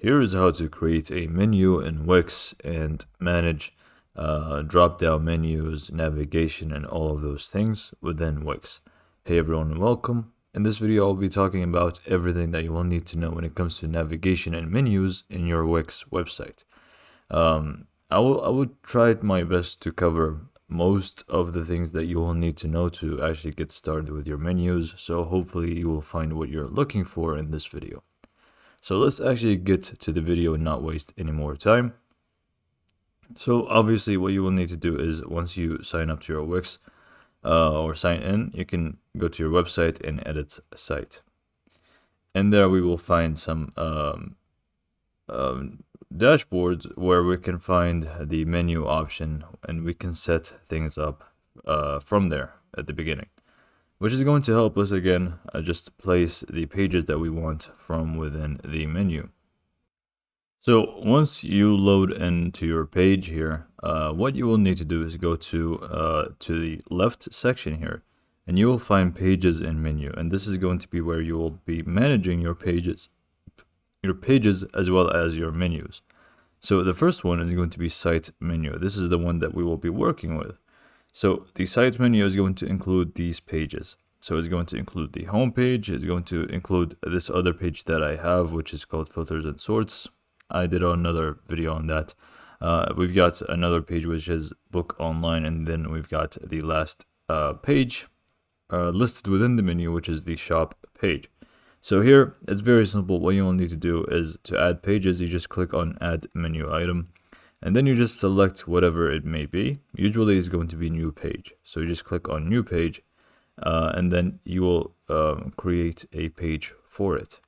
Here is how to create a menu in Wix and manage drop-down menus, navigation, and all of those things within Wix. Hey everyone, and welcome. In this video, I'll be talking about everything that you will need to know when it comes to navigation and menus in your Wix website. I will try my best to cover most of the things that you will need to know to actually get started with your menus. So hopefully you will find what you're looking for in this video. So let's actually get to the video and not waste any more time. So obviously what you will need to do is once you sign up to your Wix or sign in, you can go to your website and edit a site. And there we will find some dashboards where we can find the menu option and we can set things up from there at the beginning, which is going to help us again just place the pages that we want from within the menu. So once you load into your page here, what you will need to do is go to the left section here, and you will find pages and menu, and this is going to be where you will be managing your pages as well as your menus. So the first one is going to be site menu. This is the one that we will be working with. So the site menu is going to include these pages. So it's going to include the home page. It's going to include this other page that I have, which is called filters and sorts. I did another video on that. We've got another page which is book online, and then we've got the last page listed within the menu, which is the shop page. So here it's very simple. What you will need to do is to add pages. You just click on add menu item, and then you just select whatever it may be. Usually it's going to be new page. So you just click on new page, and then you will create a page for it.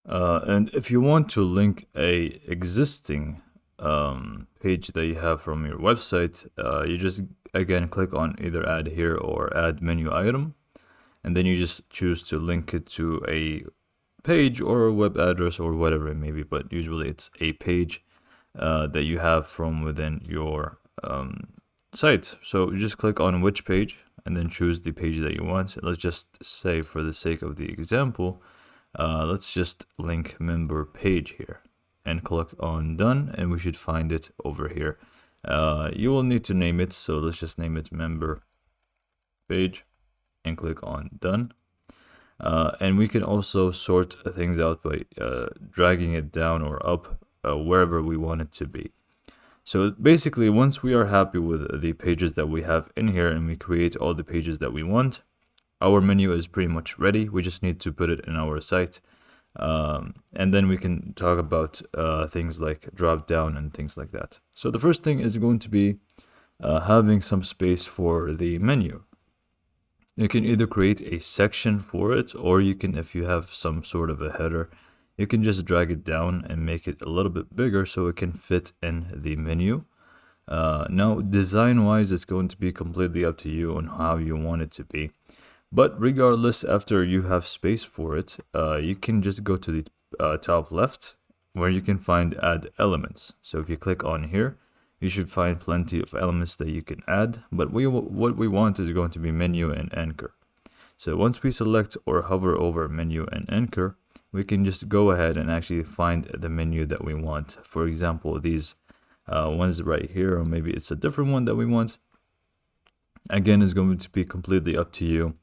And if you want to link a existing page that you have from your website, you just again click on either add here or add menu item, and then you just choose to link it to a page or a web address or whatever it may be, but usually it's a page that you have from within your site. So you just click on which page and then choose the page that you want. Let's just say, for the sake of the example, let's just link member page here and click on done, and we should find it over here. You will need to name it, so let's just name it member page and click on done. And we can also sort things out by dragging it down or up wherever we want it to be. So basically, once we are happy with the pages that we have in here and we create all the pages that we want, our menu is pretty much ready. We just need to put it in our site. And then we can talk about things like drop down and things like that. So the first thing is going to be having some space for the menu. You can either create a section for it, or you can, if you have some sort of a header, you can just drag it down and make it a little bit bigger so it can fit in the menu. Now, design-wise, it's going to be completely up to you on how you want it to be. But regardless, after you have space for it, you can just go to the top left where you can find add elements. So if you click on here, you should find plenty of elements that you can add, but what we want is going to be menu and anchor. So once we select or hover over menu and anchor, we can just go ahead and actually find the menu that we want. For example, these ones right here, or maybe it's a different one that we want. Again, it's going to be completely up to you.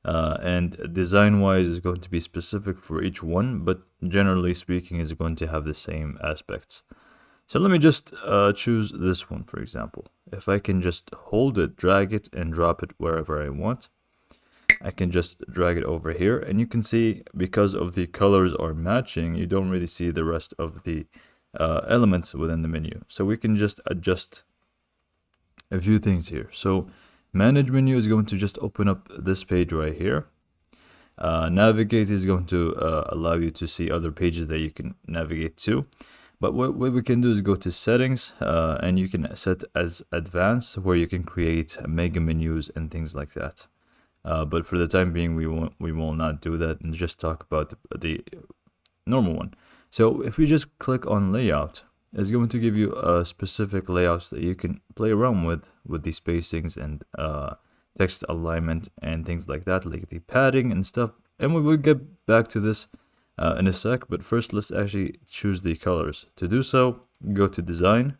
And design-wise is going to be specific for each one, but generally speaking is going to have the same aspects. So let me just choose this one, for example. If I can just hold it, drag it, and drop it wherever I want, I can just drag it over here. And you can see, because of the colors are matching, you don't really see the rest of the elements within the menu. So we can just adjust a few things here. So manage menu is going to just open up this page right here. Navigate is going to allow you to see other pages that you can navigate to. But what we can do is go to settings, and you can set as advanced, where you can create mega menus and things like that. But for the time being, we will not do that and just talk about the normal one. So if we just click on layout, it's going to give you specific layouts that you can play around with the spacings and text alignment and things like that, like the padding and stuff. And we will get back to this in a sec, but first let's actually choose the colors. To do so, go to design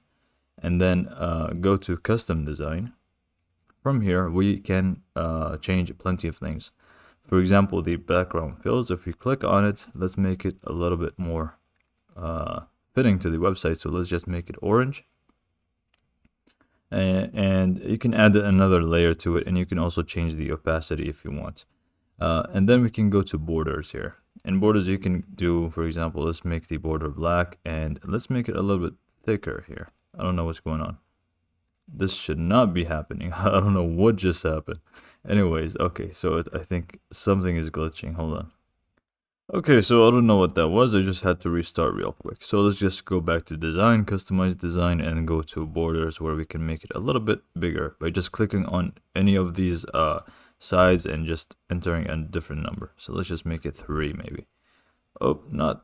and then go to custom design. From here, we can change plenty of things. For example, the background fills, if we click on it, let's make it a little bit more fitting to the website. So let's just make it orange. And you can add another layer to it, and you can also change the opacity if you want. And then we can go to borders here. In borders, you can do, for example, let's make the border black, and let's make it a little bit thicker here. I don't know what's going on. This should not be happening. I don't know what just happened. Anyways, okay, so I think something is glitching. Hold on. Okay, so I don't know what that was. I just had to restart real quick. So let's just go back to design, customize design, and go to borders, where we can make it a little bit bigger by just clicking on any of these sides and just entering a different number. So let's just make it 3 maybe. Oh, not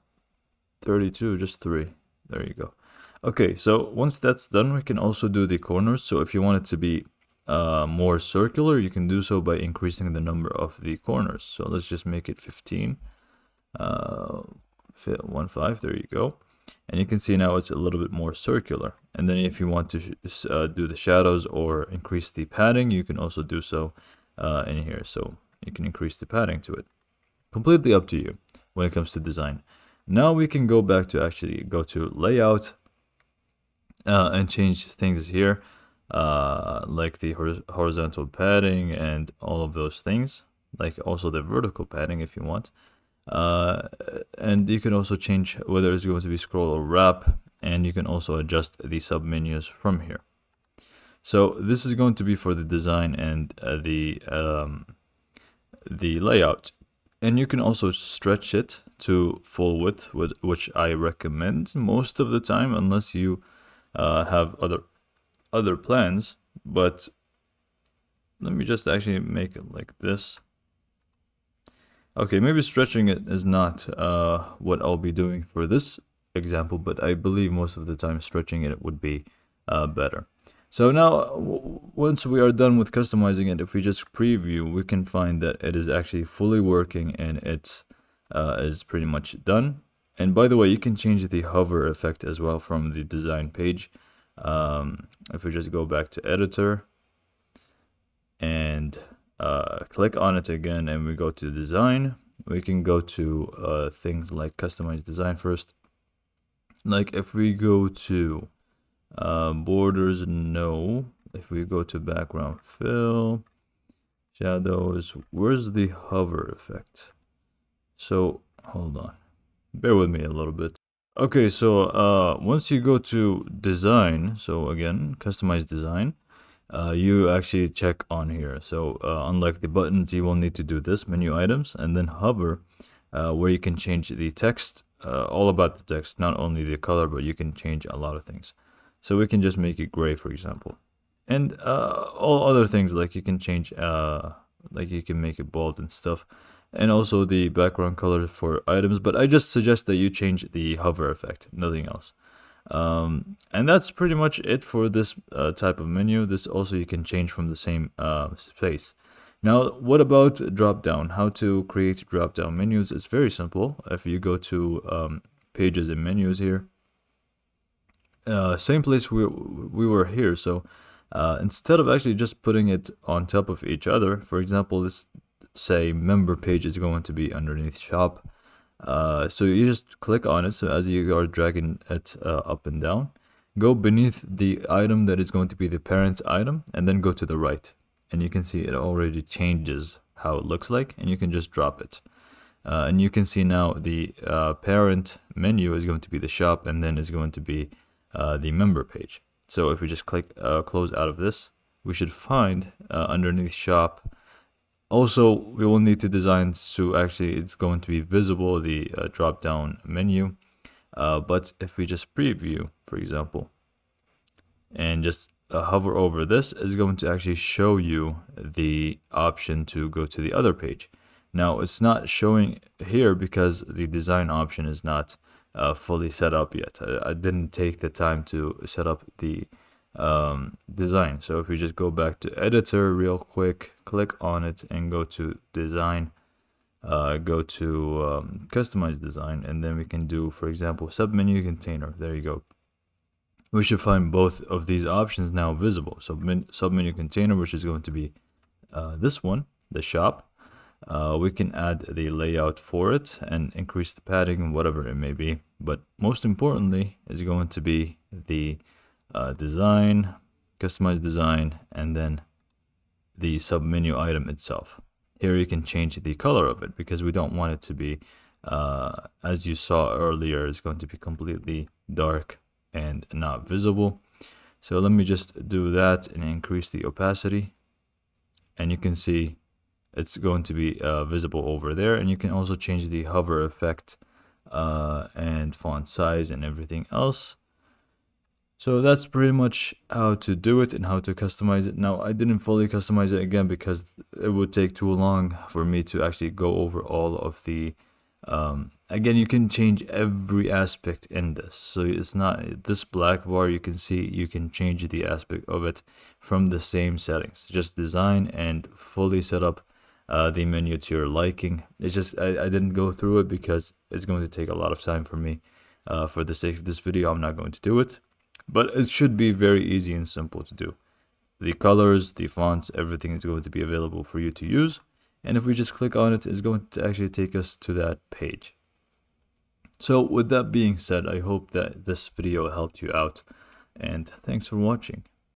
32, just 3. There you go. Okay, so once that's done, we can also do the corners. So if you want it to be more circular, you can do so by increasing the number of the corners. So let's just make it 15. 15, there you go. And you can see now it's a little bit more circular. And then if you want to do the shadows or increase the padding, you can also do so in here. So you can increase the padding to it. Completely up to you when it comes to design. Now we can go back to actually go to layout and change things here, like the horizontal padding and all of those things, like also the vertical padding if you want. And you can also change whether it's going to be scroll or wrap, and you can also adjust the sub menus from here. So this is going to be for the design and the layout, and you can also stretch it to full width, which I recommend most of the time, unless you have other plans. But let me just actually make it like this. Okay, maybe stretching it is not what I'll be doing for this example, but I believe most of the time stretching it would be better. So now, once we are done with customizing it, if we just preview, we can find that it is actually fully working, and it is pretty much done. And by the way, you can change the hover effect as well from the design page. If we just go back to editor and click on it again, and we go to design, we can go to things like customize design first. Like if we go to borders, no. If we go to background fill, shadows, where's the hover effect? So hold on, bear with me a little bit. Okay, so once you go to design, so again, customize design, you actually check on here. So unlike the buttons, you will need to do this, menu items, and then hover, where you can change the text, all about the text, not only the color, but you can change a lot of things. So we can just make it gray, for example, and all other things, like you can change, like you can make it bold and stuff, and also the background color for items. But I just suggest that you change the hover effect, nothing else. And that's pretty much it for this type of menu. This also you can change from the same space. Now, what about drop down? How to create drop down menus? It's very simple. If you go to pages and menus here, same place we were here. So instead of actually just putting it on top of each other, for example, this say member page is going to be underneath shop. So you just click on it. So as you are dragging it up and down, go beneath the item that is going to be the parent item, and then go to the right. And you can see it already changes how it looks like, and you can just drop it. And you can see now the parent menu is going to be the shop, and then is going to be the member page. So if we just click close out of this, we should find underneath shop. Also, we will need to design so actually it's going to be visible, the drop down menu. But if we just preview, for example, and just hover over this, is going to actually show you the option to go to the other page. Now, it's not showing here because the design option is not fully set up yet. I didn't take the time to set up the design. So if we just go back to editor real quick, click on it and go to design, go to customize design, and then we can do, for example, submenu container. There you go. We should find both of these options now visible. So submenu container, which is going to be this one, the shop. We can add the layout for it and increase the padding, whatever it may be. But most importantly is going to be the design, customize design, and then the submenu item itself. Here you can change the color of it because we don't want it to be, as you saw earlier, it's going to be completely dark and not visible. So let me just do that and increase the opacity, and you can see it's going to be visible over there. And you can also change the hover effect and font size and everything else. So that's pretty much how to do it and how to customize it. Now, I didn't fully customize it again because it would take too long for me to actually go over all of the again, you can change every aspect in this. So it's not this black bar, you can see you can change the aspect of it from the same settings. Just design and fully set up the menu to your liking. It's just I didn't go through it because it's going to take a lot of time for me. For the sake of this video, I'm not going to do it, but it should be very easy and simple to do. The colors, the fonts, everything is going to be available for you to use. And if we just click on it, it's going to actually take us to that page. So with that being said, I hope that this video helped you out, and thanks for watching.